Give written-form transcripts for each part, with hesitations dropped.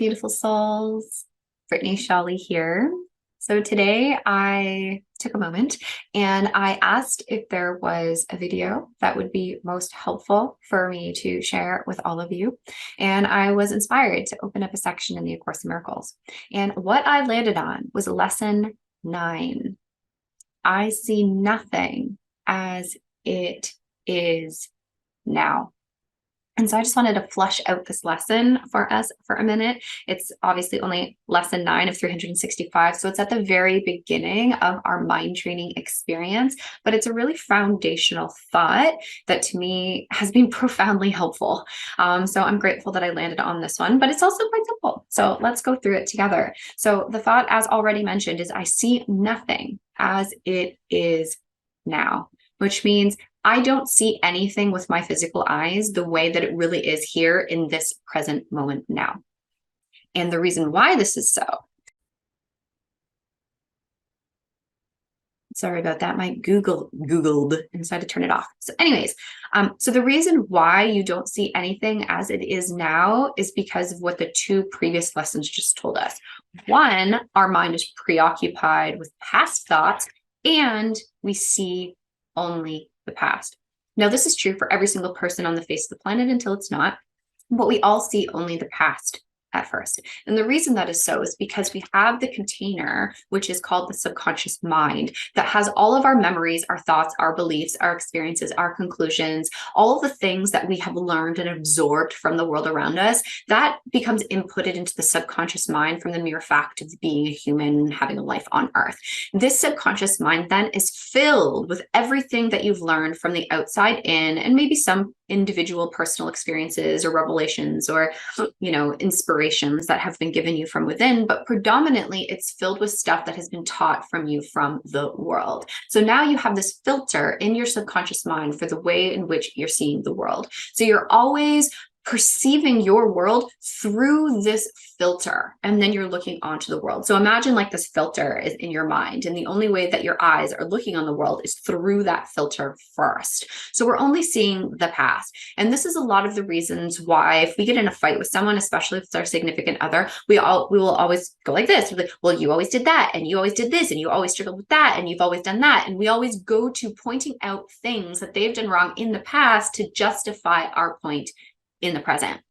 beautiful souls. Brittany Shawley here. So today I took a moment and I asked if there was a video that would be most helpful for me to share with all of you. And I was inspired to open up a section in the A Course in Miracles. And what I landed on was lesson 9. I see nothing as it is now. And so I just wanted to flush out this lesson for us for a minute. It's obviously only lesson 9 of 365. So it's at the very beginning of our mind training experience, but it's a really foundational thought that to me has been profoundly helpful. So I'm grateful that I landed on this one, but it's also quite simple. So let's go through it together. So the thought, as already mentioned, is I see nothing as it is now, which means I don't see anything with my physical eyes the way that it really is here in this present moment now. And the reason why this is so, sorry about that, my Googled and so I had to turn it off. So anyways, so the reason why you don't see anything as it is now is because of what the 2 previous lessons just told us. One, our mind is preoccupied with past thoughts and we see only the past. Now, this is true for every single person on the face of the planet until it's not, but we all see only the past at first. And the reason that is so is because we have the container, which is called the subconscious mind, that has all of our memories, our thoughts, our beliefs, our experiences, our conclusions, all of the things that we have learned and absorbed from the world around us, that becomes inputted into the subconscious mind from the mere fact of being a human and having a life on earth. This subconscious mind then is filled with everything that you've learned from the outside in, and maybe some individual personal experiences or revelations or, inspirations that have been given you from within, but predominantly it's filled with stuff that has been taught from you from the world. So now you have this filter in your subconscious mind for the way in which you're seeing the world. So you're always perceiving your world through this filter, and then you're looking onto the world. So imagine like this filter is in your mind, and the only way that your eyes are looking on the world is through that filter first. So we're only seeing the past. And this is a lot of the reasons why if we get in a fight with someone, especially if it's our significant other, we will always go like this. Like, well, you always did that, and you always did this, and you always struggled with that, and you've always done that. And we always go to pointing out things that they've done wrong in the past to justify our point in the present.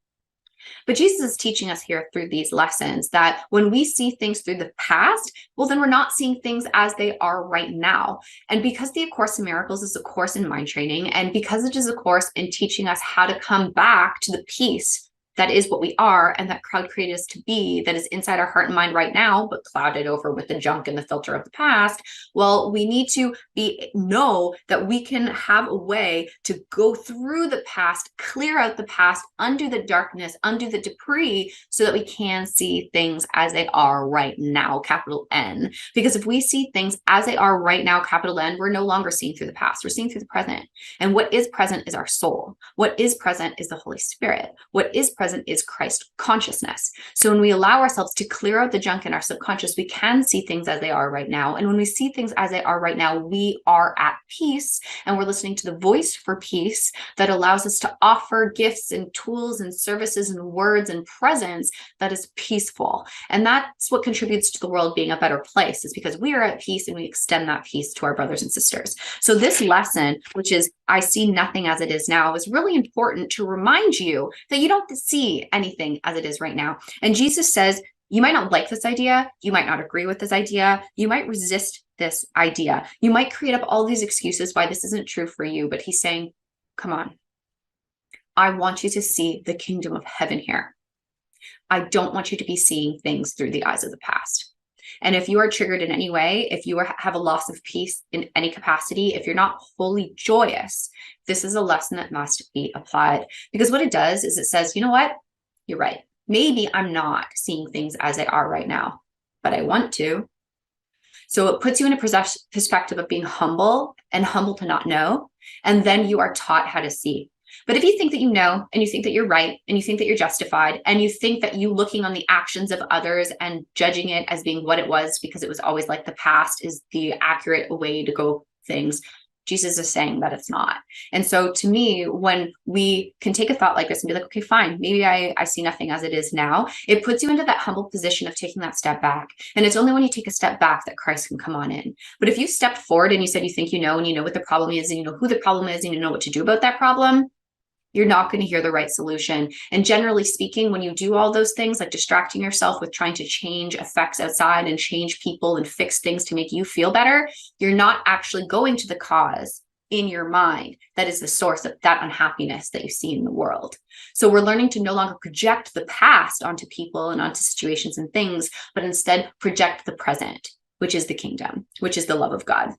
But Jesus is teaching us here through these lessons that when we see things through the past, well, then we're not seeing things as they are right now. And because the A Course in Miracles is a course in mind training, and because it is a course in teaching us how to come back to the peace that is what we are and that crowd created us to be, that is inside our heart and mind right now, but clouded over with the junk and the filter of the past, well, we need to know that we can have a way to go through the past, clear out the past, undo the darkness, undo the debris, so that we can see things as they are right now, capital N. Because if we see things as they are right now, capital N, we're no longer seeing through the past, we're seeing through the present. And what is present is our soul. What is present is the Holy Spirit. What is present is Christ consciousness. So when we allow ourselves to clear out the junk in our subconscious, we can see things as they are right now. And when we see things as they are right now, we are at peace, and we're listening to the voice for peace that allows us to offer gifts and tools and services and words and presence that is peaceful. And that's what contributes to the world being a better place, is because we are at peace and we extend that peace to our brothers and sisters. So this lesson, which is I see nothing as it is now, is really important to remind you that you don't see anything as it is right now. And Jesus says, you might not like this idea. You might not agree with this idea. You might resist this idea. You might create up all these excuses why this isn't true for you. But he's saying, come on. I want you to see the kingdom of heaven here. I don't want you to be seeing things through the eyes of the past. And if you are triggered in any way, if you have a loss of peace in any capacity, if you're not wholly joyous, this is a lesson that must be applied. Because what it does is it says, you know what? You're right. Maybe I'm not seeing things as they are right now, but I want to. So it puts you in a perspective of being humble and humble to not know. And then you are taught how to see. But if you think that you know, and you think that you're right, and you think that you're justified, and you think that you looking on the actions of others and judging it as being what it was because it was always like the past is the accurate way to go things, Jesus is saying that it's not. And so to me, when we can take a thought like this and be like, okay, fine, maybe I see nothing as it is now, it puts you into that humble position of taking that step back. And it's only when you take a step back that Christ can come on in. But if you stepped forward and you said you think you know, and you know what the problem is, and you know who the problem is, and you know what to do about that problem, you're not going to hear the right solution. And generally speaking, when you do all those things, like distracting yourself with trying to change effects outside and change people and fix things to make you feel better, you're not actually going to the cause in your mind that is the source of that unhappiness that you see in the world. So we're learning to no longer project the past onto people and onto situations and things, but instead project the present, which is the kingdom, which is the love of God.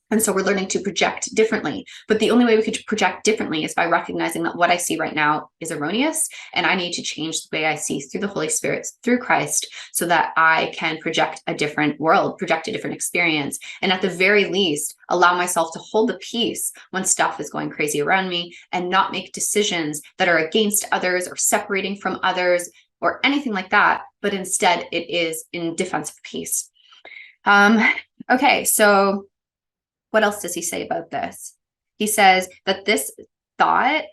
And so we're learning to project differently. But the only way we could project differently is by recognizing that what I see right now is erroneous, and I need to change the way I see through the Holy Spirit, through Christ, so that I can project a different world, project a different experience. And at the very least, allow myself to hold the peace when stuff is going crazy around me, and not make decisions that are against others or separating from others or anything like that. But instead, it is in defense of peace. Okay, so what else does he say about this? He says that this thought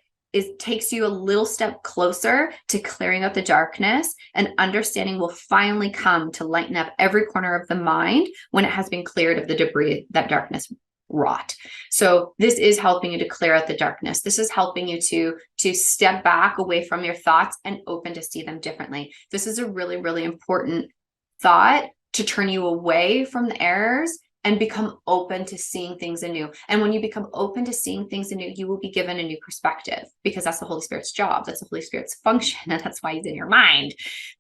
takes you a little step closer to clearing out the darkness, and understanding will finally come to lighten up every corner of the mind when it has been cleared of the debris that darkness wrought. So this is helping you to clear out the darkness. This is helping you to step back away from your thoughts and open to see them differently. This is a really, really important thought to turn you away from the errors and become open to seeing things anew. And when you become open to seeing things anew, you will be given a new perspective, because that's the Holy Spirit's job. That's the Holy Spirit's function. And that's why he's in your mind.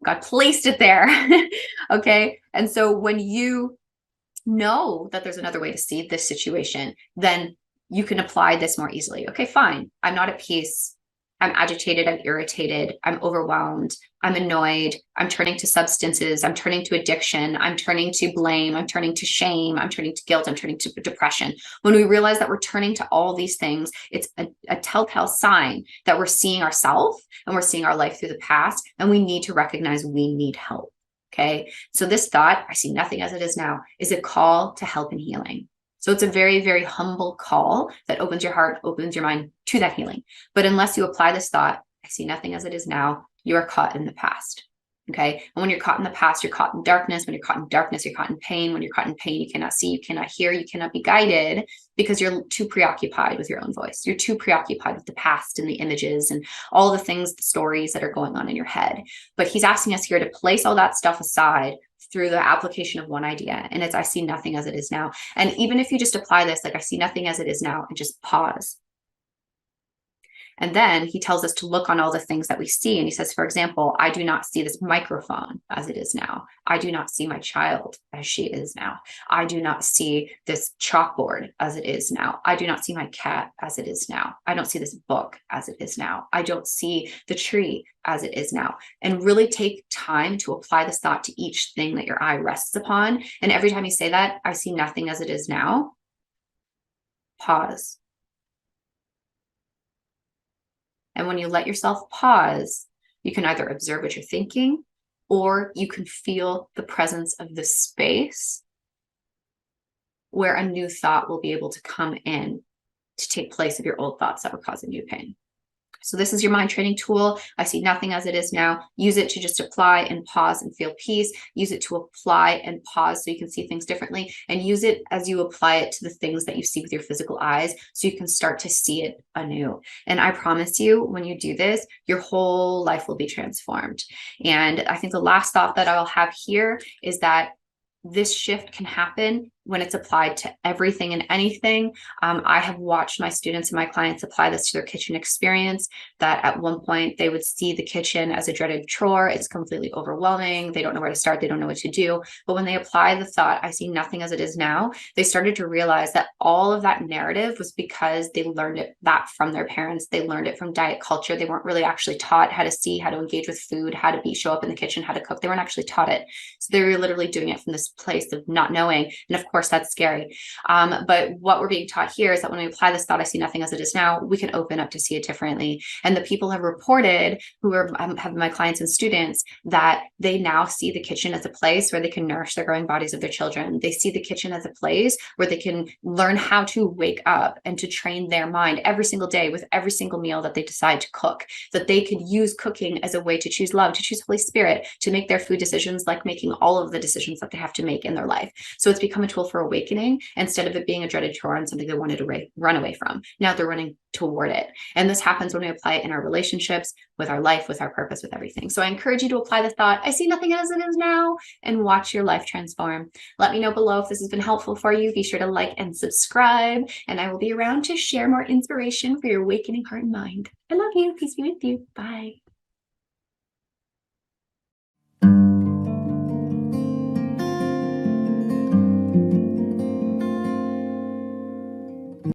God placed it there. Okay. And so when you know that there's another way to see this situation, then you can apply this more easily. Okay, fine. I'm not at peace. I'm agitated, I'm irritated, I'm overwhelmed, I'm annoyed, I'm turning to substances, I'm turning to addiction, I'm turning to blame, I'm turning to shame, I'm turning to guilt, I'm turning to depression. When we realize that we're turning to all these things, it's a telltale sign that we're seeing ourselves and we're seeing our life through the past, and we need to recognize we need help. Okay, so this thought, I see nothing as it is now, is a call to help and healing. So it's a very, very humble call that opens your heart, opens your mind to that healing. But unless you apply this thought, I see nothing as it is now, you are caught in the past. Okay. And when you're caught in the past, you're caught in darkness. When you're caught in darkness, you're caught in pain. When you're caught in pain, you cannot see, you cannot hear, you cannot be guided, because you're too preoccupied with your own voice. You're too preoccupied with the past and the images and all the things, the stories that are going on in your head. But he's asking us here to place all that stuff aside through the application of one idea. And it's, I see nothing as it is now. And even if you just apply this, like I see nothing as it is now, and just pause. And then he tells us to look on all the things that we see. And he says, for example, I do not see this microphone as it is now. I do not see my child as she is now. I do not see this chalkboard as it is now. I do not see my cat as it is now. I don't see this book as it is now. I don't see the tree as it is now. And really take time to apply this thought to each thing that your eye rests upon. And every time you say that, I see nothing as it is now, pause. And when you let yourself pause, you can either observe what you're thinking, or you can feel the presence of the space where a new thought will be able to come in to take place of your old thoughts that were causing you pain. So this is your mind training tool. I see nothing as it is now. Use it to just apply and pause and feel peace. Use it to apply and pause so you can see things differently. And use it as you apply it to the things that you see with your physical eyes, so you can start to see it anew. And I promise you, when you do this, your whole life will be transformed. And I think the last thought that I'll have here is that this shift can happen when it's applied to everything and anything. I have watched my students and my clients apply this to their kitchen experience, that at one point they would see the kitchen as a dreaded chore. It's completely overwhelming. They don't know where to start. They don't know what to do. But when they apply the thought, I see nothing as it is now, they started to realize that all of that narrative was because they learned that from their parents. They learned it from diet culture. They weren't really actually taught how to see, how to engage with food, how to show up in the kitchen, how to cook. They weren't actually taught it. So they were literally doing it from this place of not knowing. And of course, that's scary. But what we're being taught here is that when we apply this thought, I see nothing as it is now, we can open up to see it differently. And the people have reported, who are have my clients and students, that they now see the kitchen as a place where they can nourish the growing bodies of their children. They see the kitchen as a place where they can learn how to wake up and to train their mind every single day with every single meal that they decide to cook, that they could use cooking as a way to choose love, to choose Holy Spirit, to make their food decisions like making all of the decisions that they have to make in their life. So it's become a tool for awakening instead of it being a dreaded chore and something they wanted to run away from. Now they're running toward it. And this happens when we apply it in our relationships, with our life, with our purpose, with everything. So I encourage you to apply the thought, I see nothing as it is now, and watch your life transform. Let me know below if this has been helpful for you. Be sure to like and subscribe, and I will be around to share more inspiration for your awakening heart and mind. I love you. Peace be with you. Bye.